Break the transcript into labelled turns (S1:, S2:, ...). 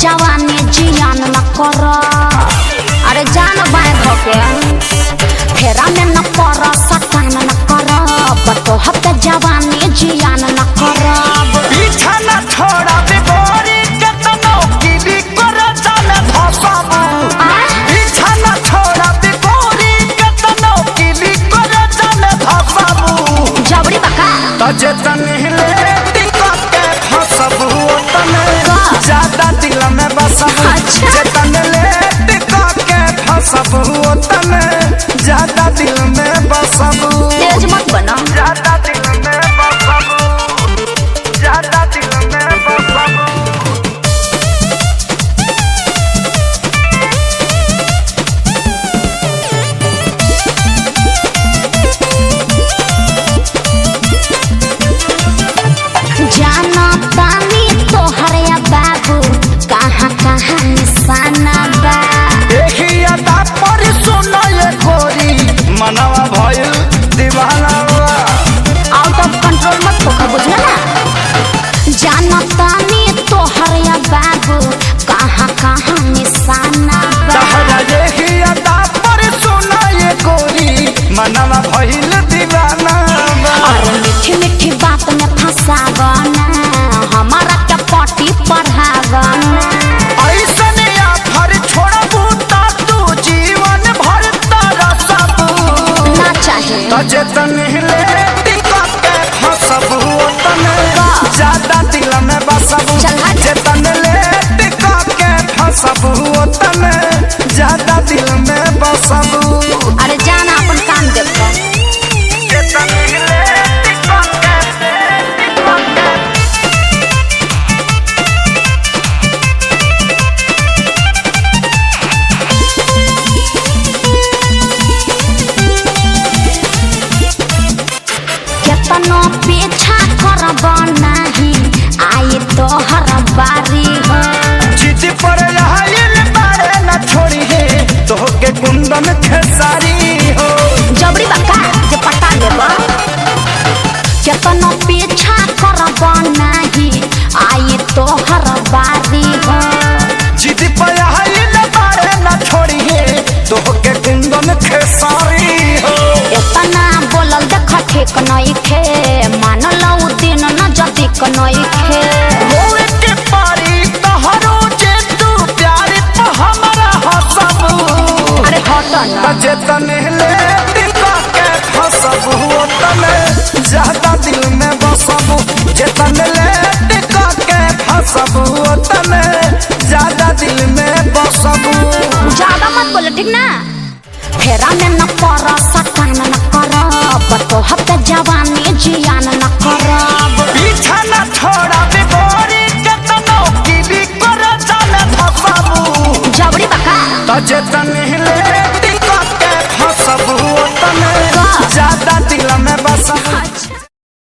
S1: जवानी जियान न कर। अरे जान बाय धोके फेरा में न पर सटान न कर। बतोहत जवानी जियान न कर।
S2: पीछा न छोड़ा बिगोरी केतनो गिरी कर जाने धसाबू। पीछा न छोड़ा बिगोरी केतनो गिरी कर जाने धसाबू।
S1: जबरी बका
S2: तजे तनहिले टिका के फसबू तने ज्यादा दिल में बसबू। जे तनले टिका के फसबू तने ज्यादा दिल में बसबू।
S1: तेज मत बना
S2: ज्यादा दिल में बसबू। ज्यादा दिल में बसबू।
S1: जाना तानी तोहर या बाबू कहाँ कहाँ निशाना बा।
S2: देखी अदा पर सुना ये गोरी मनवा भइल दीवाना बा।
S1: आउट ऑफ कंट्रोल मत होकर बुझला ना। जाना तानी तोहर या बाबू कहाँ कहाँ निशाना बा।
S2: तहरा देखी अदा पर सुना ये गोरी मनवा भइल दीवाना बा।
S1: और मीठी मीठी बात में फंसावना हमारा क्या पार्टी पढ़ावना।
S2: ऐसने आफर छोड़बू ता तू जीवन भर तरसबू।
S1: ना चाहे
S2: तजे तनहिले टिका के फसबू तने ज्यादा दिल में बसबू।
S1: चल हट।
S2: जे तनले टिका के फसबू तने ज्यादा दिल में बसबू।
S1: अरे जाना अपन काम देखो।
S2: जे तनहिले टिका के
S1: केतनो पीछा करब नाही आई तोहर बारी हो।
S2: जिद पर आइल बारे न छोड़ी है तोहके कुंदन खेसारी हो।
S1: जबरी बका जे पटा लेब। केतनो पीछा करब नाही आई तोहर बारी हो।
S2: जिद पर आइल बारे न छोड़ी है तोहके कुंदन खेसारी हो।
S1: इतना बोलल देख ठीक नइखे मानल उ दिन न जदिक नइखे।
S2: होए के पारी तोहरो जे तू प्यार पे हमरा हसबू।
S1: अरे हट न
S2: तजे तनहिले टिका के फसबू तने ज्यादा दिल में बसबू। जे तनले टिका के फसबू तने ज्यादा दिल में बसबू।
S1: ज्यादा मत बोलो ठीक ना। फेरा में न पर